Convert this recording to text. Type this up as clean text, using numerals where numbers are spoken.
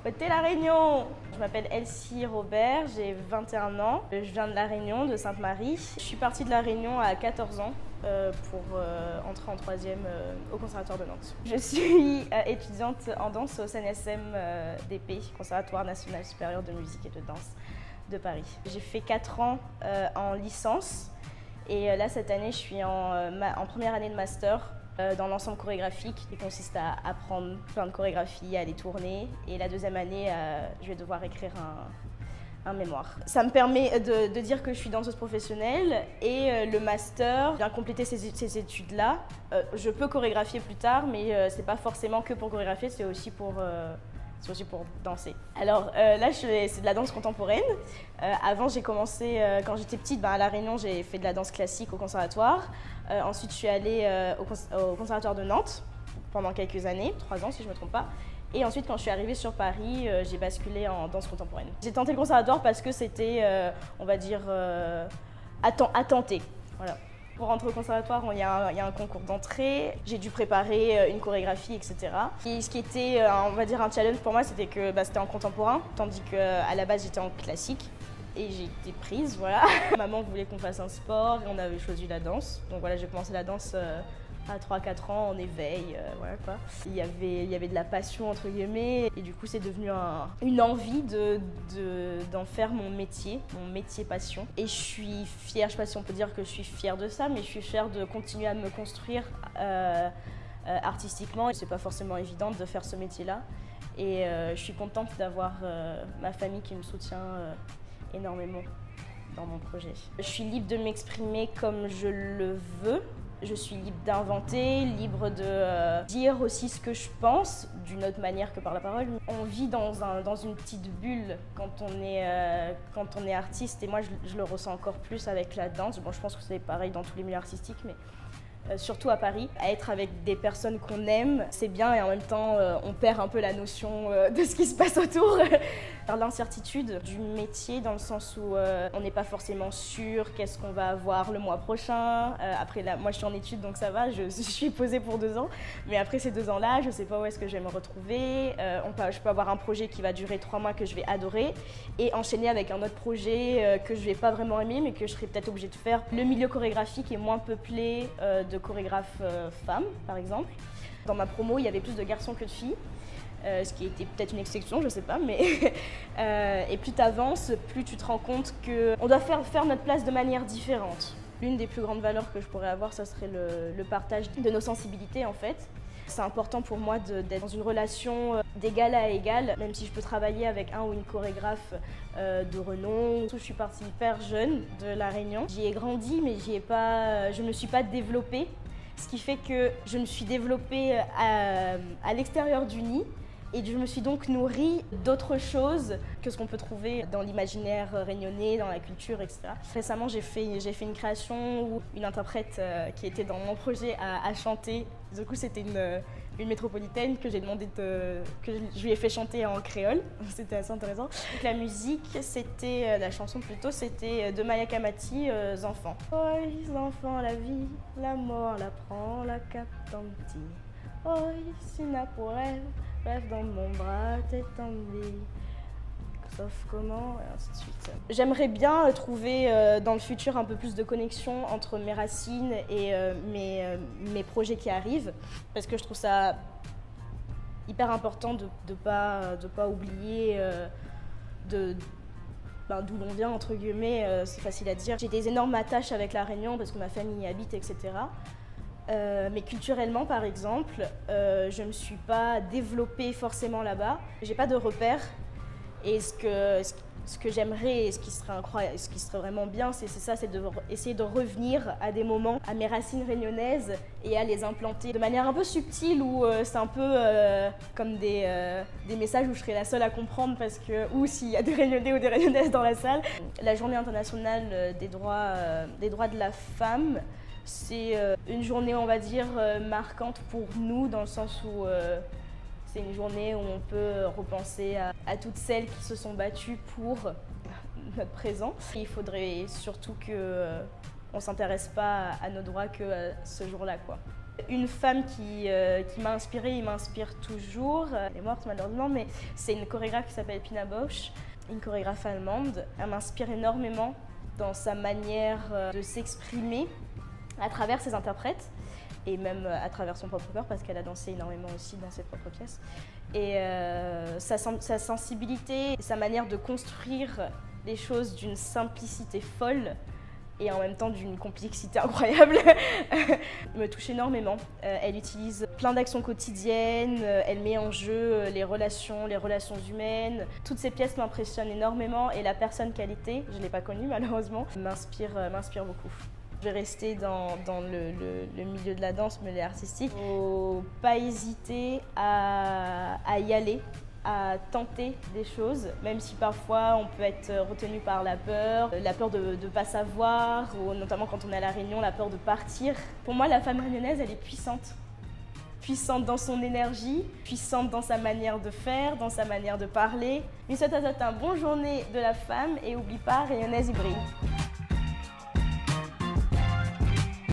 Côté La Réunion. Je m'appelle Elsie Robert, j'ai 21 ans. Je viens de La Réunion, de Sainte-Marie. Je suis partie de La Réunion à 14 ans pour entrer en troisième au Conservatoire de Nantes. Je suis étudiante en danse au CNSM DP, Conservatoire National Supérieur de Musique et de Danse de Paris. J'ai fait 4 ans en licence et là cette année je suis en première année de master dans l'ensemble chorégraphique qui consiste à apprendre plein de chorégraphies, à les tourner, et la deuxième année je vais devoir écrire un mémoire. Ça me permet de dire que je suis danseuse professionnelle et le master vient compléter ces études-là. Je peux chorégraphier plus tard, mais c'est pas forcément que pour chorégraphier, c'est aussi pour danser. Alors là, c'est de la danse contemporaine. Avant, j'ai commencé, quand j'étais petite, à La Réunion, j'ai fait de la danse classique au conservatoire. Ensuite, je suis allée au conservatoire de Nantes pendant quelques années, 3 ans si je ne me trompe pas. Et ensuite, quand je suis arrivée sur Paris, j'ai basculé en danse contemporaine. J'ai tenté le conservatoire parce que c'était, on va dire, à tenter. Voilà. Pour rentrer au conservatoire, il y a un concours d'entrée. J'ai dû préparer une chorégraphie, etc. Et ce qui était, on va dire, un challenge pour moi, c'était que c'était en contemporain, tandis qu'à la base, j'étais en classique. Et j'ai été prise, voilà. Maman voulait qu'on fasse un sport et on avait choisi la danse. Donc voilà, j'ai commencé la danse à 3-4 ans en éveil, voilà quoi. Il y avait de la passion entre guillemets et du coup c'est devenu une envie d'en faire mon métier passion. Et je suis fière, je sais pas si on peut dire que je suis fière de ça, mais je suis fière de continuer à me construire artistiquement. C'est pas forcément évident de faire ce métier-là et je suis contente d'avoir ma famille qui me soutient énormément dans mon projet. Je suis libre de m'exprimer comme je le veux. Je suis libre d'inventer, libre de dire aussi ce que je pense d'une autre manière que par la parole. On vit dans une petite bulle quand on est artiste et moi je le ressens encore plus avec la danse. Bon, je pense que c'est pareil dans tous les milieux artistiques, mais surtout à Paris. Être avec des personnes qu'on aime, c'est bien et en même temps on perd un peu la notion de ce qui se passe autour. L'incertitude du métier dans le sens où on n'est pas forcément sûr qu'est-ce qu'on va avoir le mois prochain. Après là, moi je suis en études donc ça va, je suis posée pour 2 ans. Mais après ces 2 ans-là, je ne sais pas où est-ce que je vais me retrouver. Je peux avoir un projet qui va durer 3 mois que je vais adorer et enchaîner avec un autre projet que je ne vais pas vraiment aimer mais que je serai peut-être obligée de faire. Le milieu chorégraphique est moins peuplé de chorégraphes femmes par exemple. Dans ma promo, il y avait plus de garçons que de filles. Ce qui était peut-être une exception, je sais pas, mais et plus tu avances, plus tu te rends compte qu'on doit faire notre place de manière différente. L'une des plus grandes valeurs que je pourrais avoir, ça serait le partage de nos sensibilités en fait. C'est important pour moi d'être dans une relation d'égal à égal, même si je peux travailler avec un ou une chorégraphe de renom. Je suis partie hyper jeune de La Réunion. J'y ai grandi, mais je ne me suis pas développée. Ce qui fait que je me suis développée à l'extérieur du nid et je me suis donc nourrie d'autres choses que ce qu'on peut trouver dans l'imaginaire réunionnais, dans la culture, etc. Récemment, j'ai fait une création où une interprète qui était dans mon projet a chanté. Du coup, c'était une métropolitaine que j'ai demandé que je lui ai fait chanter en créole. C'était assez intéressant. Donc, la musique, la chanson plutôt, c'était de Maya Kamati, Enfants. Oh, les enfants, la vie, la mort, la prend, la capte en petit. Oh, si n'a pour rêve dans mon bras, tête en vie. Sauf comment, et ainsi de suite. J'aimerais bien trouver dans le futur un peu plus de connexion entre mes racines et mes projets qui arrivent, parce que je trouve ça hyper important de pas oublier d'où l'on vient, entre guillemets, c'est facile à dire. J'ai des énormes attaches avec La Réunion parce que ma famille y habite, etc. Mais culturellement, par exemple, je ne me suis pas développée forcément là-bas. J'ai pas de repères. Et ce que j'aimerais et ce qui serait incroyable, ce qui serait vraiment bien, c'est essayer de revenir à des moments, à mes racines réunionnaises et à les implanter de manière un peu subtile où c'est un peu comme des messages où je serais la seule à comprendre ou s'il y a des Réunionnais ou des Réunionnaises dans la salle. La Journée internationale des droits de la femme, c'est une journée, on va dire, marquante pour nous dans le sens où c'est une journée où on peut repenser à toutes celles qui se sont battues pour notre présent. Il faudrait surtout qu'on ne s'intéresse pas à nos droits que ce jour-là, quoi. Une femme qui m'a inspirée et m'inspire toujours, elle est morte malheureusement, mais c'est une chorégraphe qui s'appelle Pina Bausch, une chorégraphe allemande. Elle m'inspire énormément dans sa manière de s'exprimer à travers ses interprètes et même à travers son propre corps parce qu'elle a dansé énormément aussi dans ses propres pièces. Et sa sensibilité, sa manière de construire les choses d'une simplicité folle et en même temps d'une complexité incroyable, me touche énormément. Elle utilise plein d'actions quotidiennes, elle met en jeu les relations humaines. Toutes ces pièces m'impressionnent énormément et la personne qu'elle était, je ne l'ai pas connue malheureusement, m'inspire beaucoup. Je vais rester dans le milieu de la danse, milieu artistique. Il ne faut pas hésiter à y aller, à tenter des choses, même si parfois on peut être retenu par la peur de ne pas savoir, ou notamment quand on est à La Réunion, la peur de partir. Pour moi, la femme réunionnaise, elle est puissante. Puissante dans son énergie, puissante dans sa manière de faire, dans sa manière de parler. Je souhaite à toi une bonne journée de la femme et n'oublie pas, Réunionnaise, il brille.